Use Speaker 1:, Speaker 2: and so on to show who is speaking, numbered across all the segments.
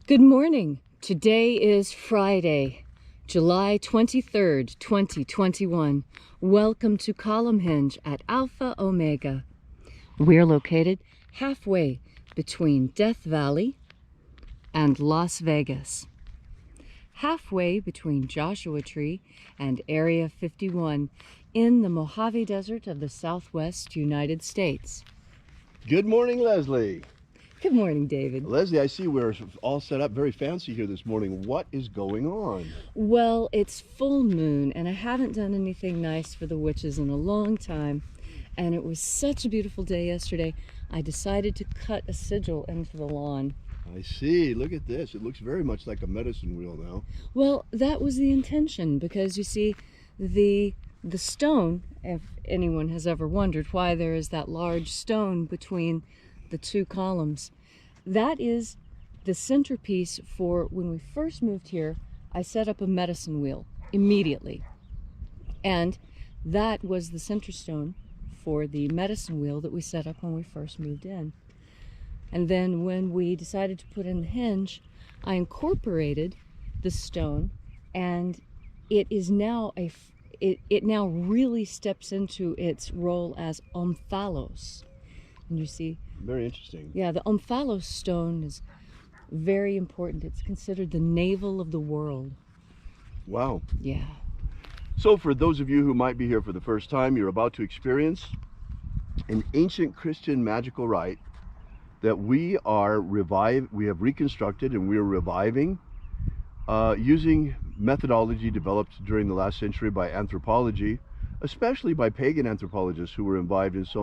Speaker 1: Good morning. Today is Friday, July 23rd, 2021. Welcome to Column Hinge at Alpha Omega. We're located halfway between Death Valley and Las Vegas. Halfway between Joshua Tree and Area 51 in the Mojave Desert of the Southwest United States.
Speaker 2: Good morning, Leslie.
Speaker 1: Good morning, David.
Speaker 2: Leslie, I see we're all set up very fancy here this morning. What is going on?
Speaker 1: Well, it's full moon, and I haven't done anything nice for the witches in a long time. And it was such a beautiful day yesterday, I decided to cut a sigil into the lawn.
Speaker 2: I see. Look at this. It looks very much like a medicine wheel now.
Speaker 1: Well, that was the intention, because you see, the stone, if anyone has ever wondered why there is that large stone between the two columns, that is the centerpiece for when we first moved here. I set up a medicine wheel immediately, and that was the center stone for the medicine wheel that we set up when we first moved in. And then when we decided to put in the hinge, I incorporated the stone, and it is now it now really steps into its role as omphalos. And you see,
Speaker 2: very interesting.
Speaker 1: Yeah, the omphalos stone is very important. It's considered the navel of the world.
Speaker 2: Wow.
Speaker 1: Yeah.
Speaker 2: So for those of you who might be here for the first time, you're about to experience an ancient Christian magical rite that we have reconstructed, and we are reviving using methodology developed during the last century by anthropology, especially by pagan anthropologists who were involved in so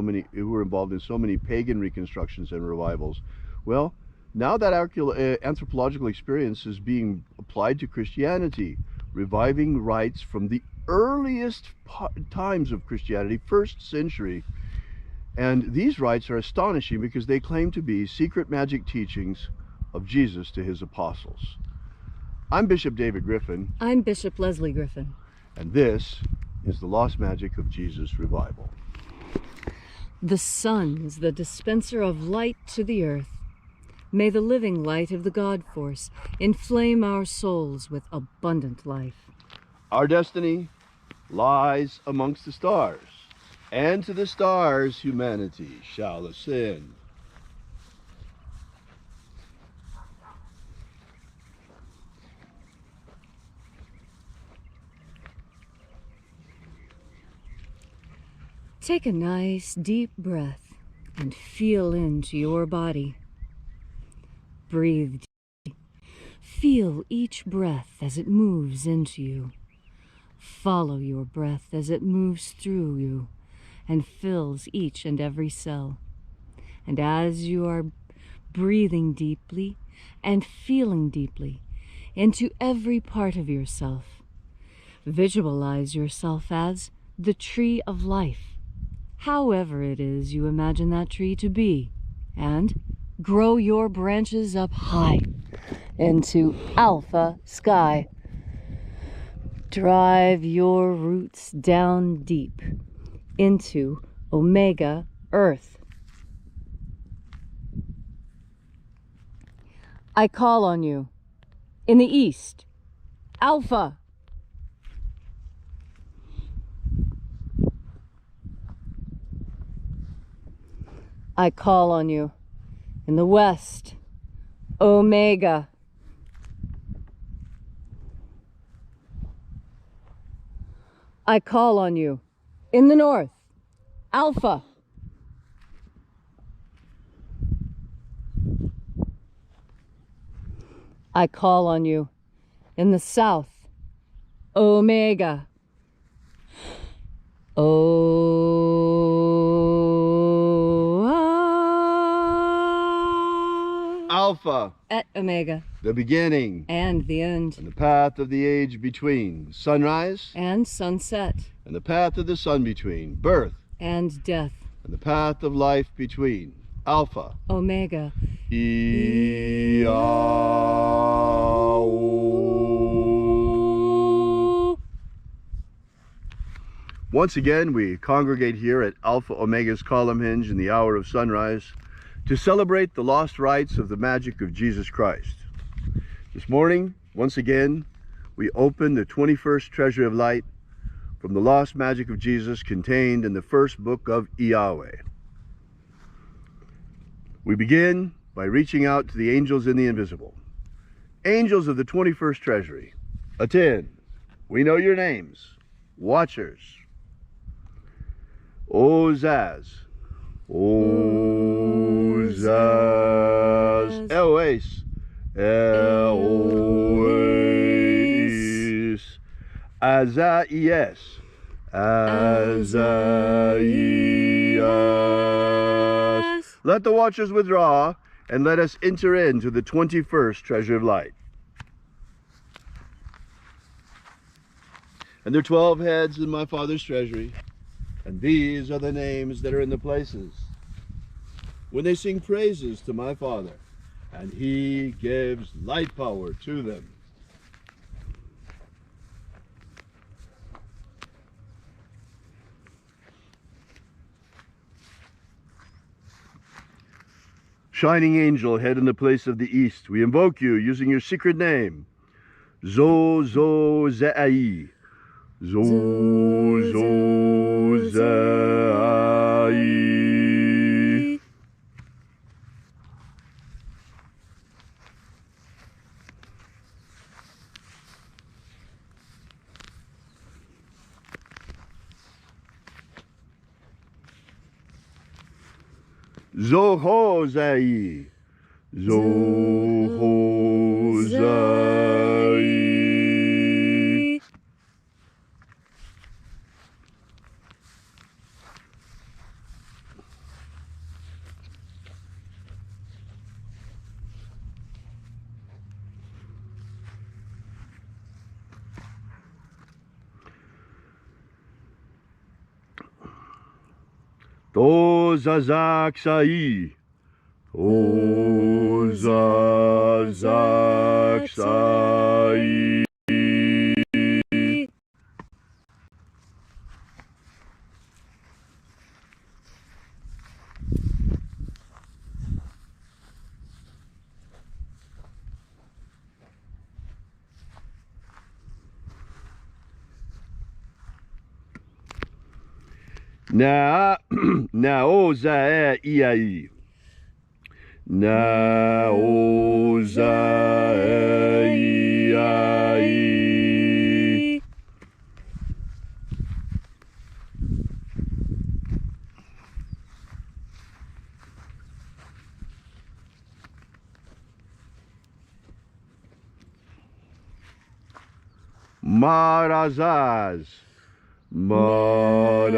Speaker 2: many pagan reconstructions and revivals. Well, now that anthropological experience is being applied to Christianity, reviving rites from the earliest times of Christianity, 1st century. And these rites are astonishing because they claim to be secret magic teachings of Jesus to his apostles. I'm Bishop David Griffin.
Speaker 1: I'm Bishop Leslie Griffin.
Speaker 2: And this is the Lost Magic of Jesus Revival.
Speaker 1: The sun is the dispenser of light to the earth. May the living light of the God Force inflame our souls with abundant life.
Speaker 2: Our destiny lies amongst the stars, and to the stars humanity shall ascend.
Speaker 1: Take a nice deep breath and feel into your body. Breathe deeply. Feel each breath as it moves into you. Follow your breath as it moves through you and fills each and every cell. And as you are breathing deeply and feeling deeply into every part of yourself, visualize yourself as the tree of life, however it is you imagine that tree to be, and grow your branches up high into alpha sky. Drive your roots down deep into omega earth. I call on you in the east, alpha. I call on you in the west, omega. I call on you in the north, alpha. I call on you in the south, omega.
Speaker 2: Alpha,
Speaker 1: Et omega,
Speaker 2: the beginning
Speaker 1: and the end,
Speaker 2: and the path of the age between, sunrise
Speaker 1: and sunset,
Speaker 2: and the path of the sun between, birth
Speaker 1: and death,
Speaker 2: and the path of life between, alpha,
Speaker 1: omega.
Speaker 2: Once again, we congregate here at Alpha Omega's column hinge in the hour of sunrise to celebrate the lost rites of the magic of Jesus Christ. This morning, once again, we open the 21st treasure of light from the lost magic of Jesus contained in the first book of Yahweh. We begin by reaching out to the angels in the invisible. Angels of the 21st treasury, attend. We know your names. Watchers. Ozaz. Ozaz. Eloes. Eloes. Azaias. Azaias. Let the watchers withdraw, and let us enter into the 21st treasure of light. And there are 12 heads in my Father's treasury, and these are the names that are in the places. When they sing praises to my Father, and he gives light power to them. Shining angel, head in the place of the east, we invoke you using your secret name. Zo-zo-zai. Zo-zo-zai. Zoho-zai. Zoho-zai. To-za-zak-sai. To-za-zak-sai. Na-o-za-e-i-ai. Na-o-za-e-i-ai. Marazaz. Marazaz.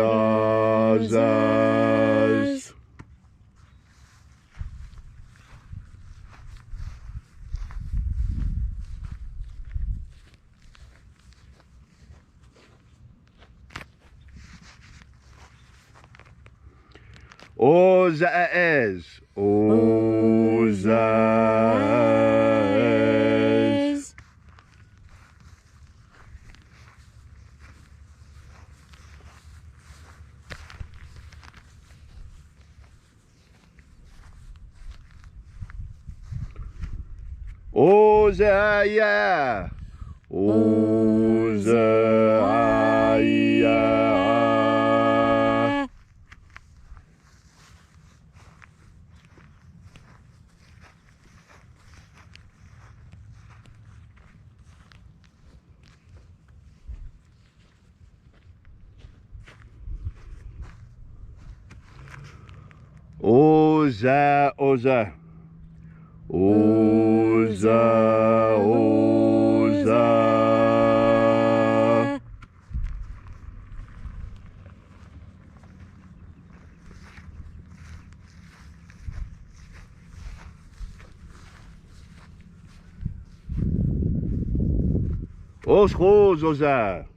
Speaker 2: Ozaez. Ozaez. Ozaya. Ozaya. Oza, Oza. Oza, Oza. Oschos, Oza.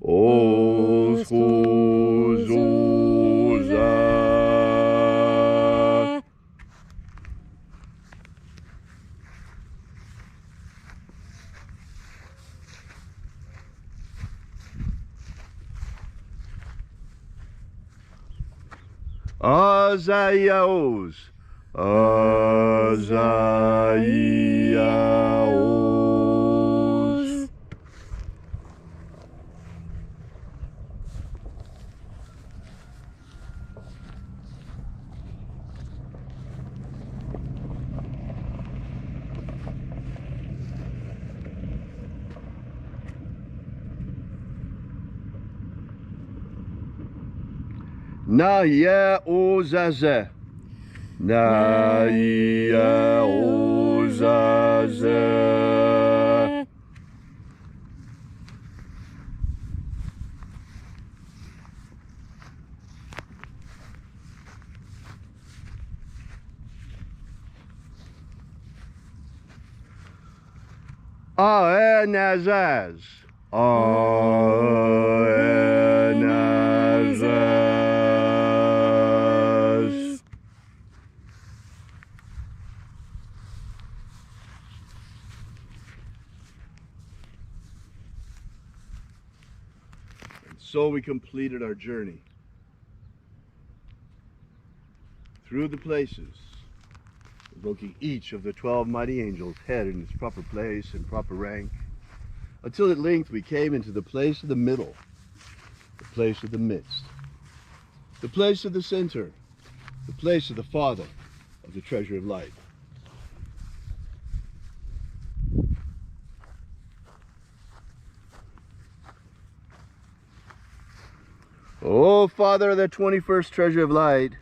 Speaker 2: Oschos, Oza. Azayaos, Azaiaos. Na ye ozaze. Na ye ozaze. Aenazaz. Aenazaz. And so we completed our journey through the places, evoking each of the 12 mighty angels' head in its proper place and proper rank, until at length we came into the place of the middle, the place of the midst, the place of the center, the place of the Father of the treasure of light. O Father of the 21st treasure of light,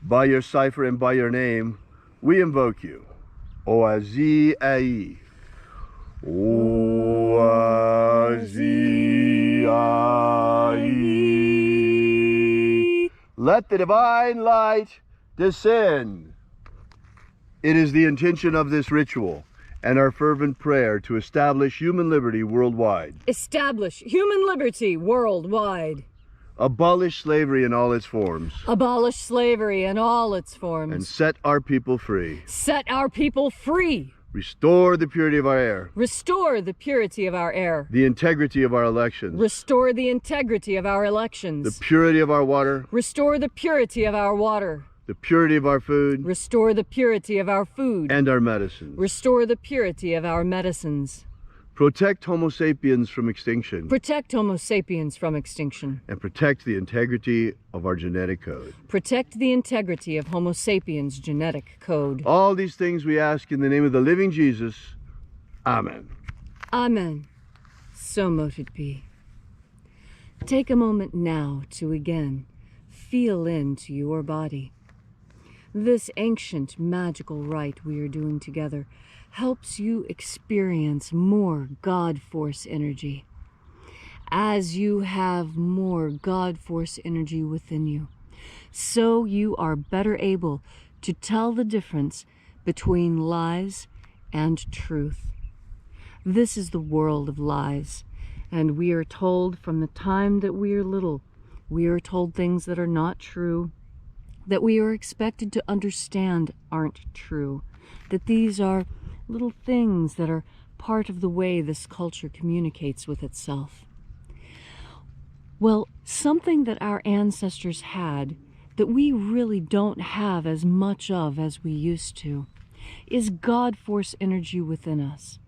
Speaker 2: by your cipher and by your name, we invoke you. Oazi Ai. Oazi Ai. Let the divine light descend. It is the intention of this ritual and our fervent prayer to establish human liberty worldwide.
Speaker 1: Establish human liberty worldwide.
Speaker 2: Abolish slavery in all its forms.
Speaker 1: Abolish slavery in all its forms.
Speaker 2: And set our people free.
Speaker 1: Set our people free.
Speaker 2: Restore the purity of our air.
Speaker 1: Restore the purity of our air.
Speaker 2: The integrity of our elections.
Speaker 1: Restore the integrity of our elections.
Speaker 2: The purity of our water.
Speaker 1: Restore the purity of our water.
Speaker 2: The purity of our food.
Speaker 1: Restore the purity of our food.
Speaker 2: And our medicines.
Speaker 1: Restore the purity of our medicines.
Speaker 2: Protect Homo sapiens from extinction.
Speaker 1: Protect Homo sapiens from extinction.
Speaker 2: And protect the integrity of our genetic code.
Speaker 1: Protect the integrity of Homo sapiens' genetic code.
Speaker 2: All these things we ask in the name of the living Jesus. Amen.
Speaker 1: Amen. So mote it be. Take a moment now to again feel into your body. This ancient magical rite we are doing together helps you experience more God Force energy. As you have more God Force energy within you, so you are better able to tell the difference between lies and truth. This is the world of lies, and we are told from the time that we are little, we are told things that are not true, that we are expected to understand aren't true, that these are little things that are part of the way this culture communicates with itself. Well, something that our ancestors had that we really don't have as much of as we used to is God Force energy within us.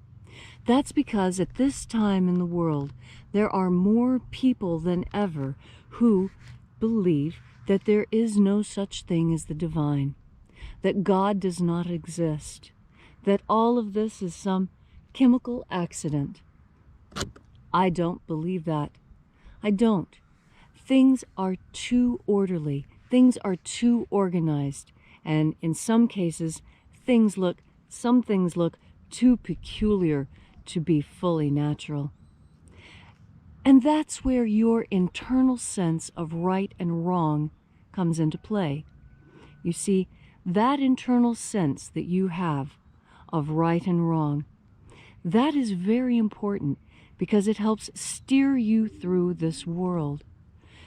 Speaker 1: That's because at this time in the world, there are more people than ever who believe that there is no such thing as the divine, that God does not exist, that all of this is some chemical accident. I don't believe that. I don't. Things are too orderly. Things are too organized. And in some cases, some things look too peculiar to be fully natural. And that's where your internal sense of right and wrong comes into play. You see, that internal sense that you have of right and wrong, that is very important because it helps steer you through this world.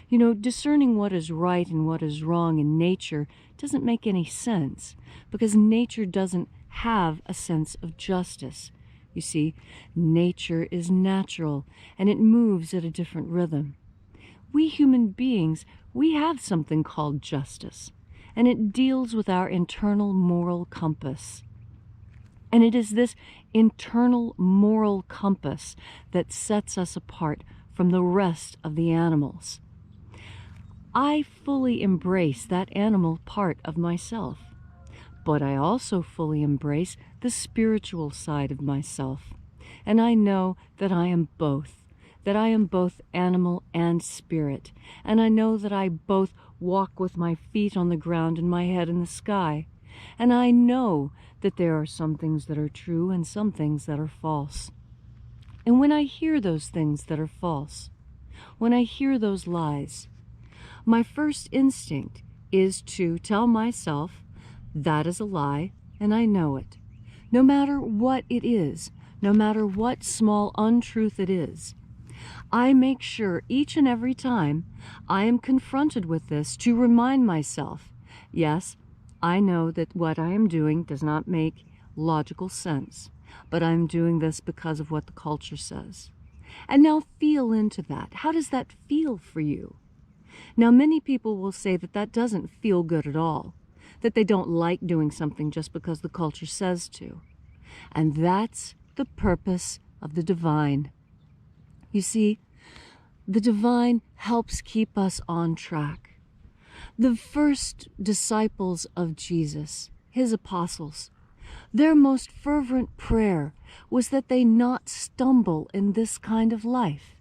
Speaker 1: You know, discerning what is right and what is wrong in nature doesn't make any sense because nature doesn't have a sense of justice. You see, nature is natural and it moves at a different rhythm. We human beings, we have something called justice. and it deals with our internal moral compass. And it is this internal moral compass that sets us apart from the rest of the animals. I fully embrace that animal part of myself, but I also fully embrace the spiritual side of myself. And I know that I am both, animal and spirit. And I know that I both walk with my feet on the ground and my head in the sky. And I know that there are some things that are true and some things that are false. And when I hear those things that are false, when I hear those lies, my first instinct is to tell myself that is a lie and I know it. No matter what it is, no matter what small untruth it is, I make sure each and every time I am confronted with this to remind myself, yes, I know that what I am doing does not make logical sense, but I'm doing this because of what the culture says. And now feel into that. How does that feel for you? Now, many people will say that that doesn't feel good at all, that they don't like doing something just because the culture says to. And that's the purpose of the divine. You see, the divine helps keep us on track. The first disciples of Jesus, his apostles, their most fervent prayer was that they not stumble in this kind of life.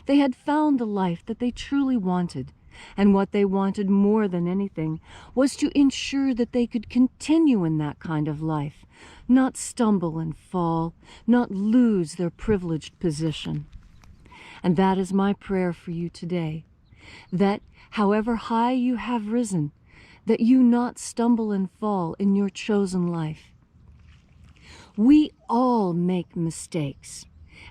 Speaker 1: They had found the life that they truly wanted, and what they wanted more than anything was to ensure that they could continue in that kind of life, not stumble and fall, not lose their privileged position. And that is my prayer for you today, that however high you have risen, that you not stumble and fall in your chosen life. We all make mistakes,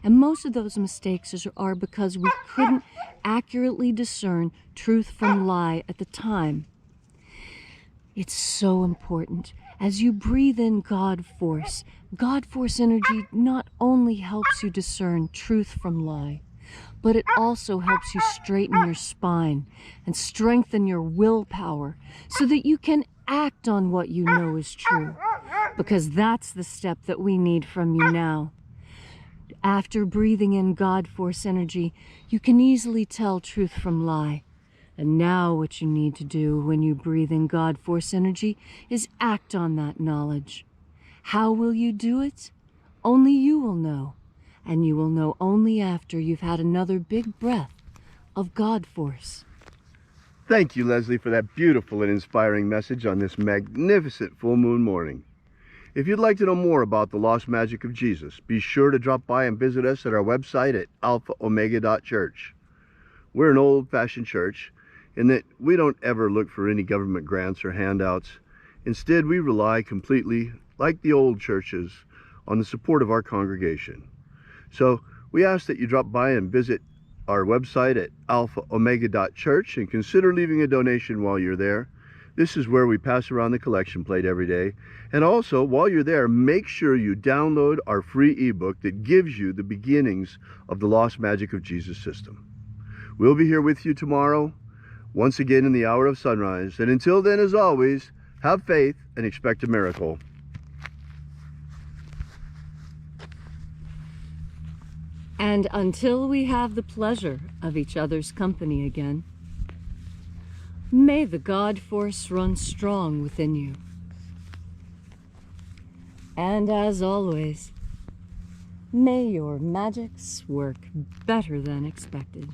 Speaker 1: and most of those mistakes are because we couldn't accurately discern truth from lie at the time. It's so important. As you breathe in God force energy not only helps you discern truth from lie, but it also helps you straighten your spine and strengthen your willpower so that you can act on what you know is true, because that's the step that we need from you now. After breathing in God force energy, you can easily tell truth from lie. And now what you need to do when you breathe in God force energy is act on that knowledge. How will you do it? Only you will know. And you will know only after you've had another big breath of God force.
Speaker 2: Thank you, Leslie, for that beautiful and inspiring message on this magnificent full moon morning. If you'd like to know more about the lost magic of Jesus, be sure to drop by and visit us at our website at alphaomega.church. We're an old-fashioned church in that we don't ever look for any government grants or handouts. Instead, we rely completely, like the old churches, on the support of our congregation. So we ask that you drop by and visit our website at alphaomega.church and consider leaving a donation while you're there. This is where we pass around the collection plate every day. And also, while you're there, make sure you download our free ebook that gives you the beginnings of the Lost Magic of Jesus system. We'll be here with you tomorrow, once again in the hour of sunrise. And until then, as always, have faith and expect a miracle.
Speaker 1: And until we have the pleasure of each other's company again, may the God force run strong within you. And as always, may your magics work better than expected.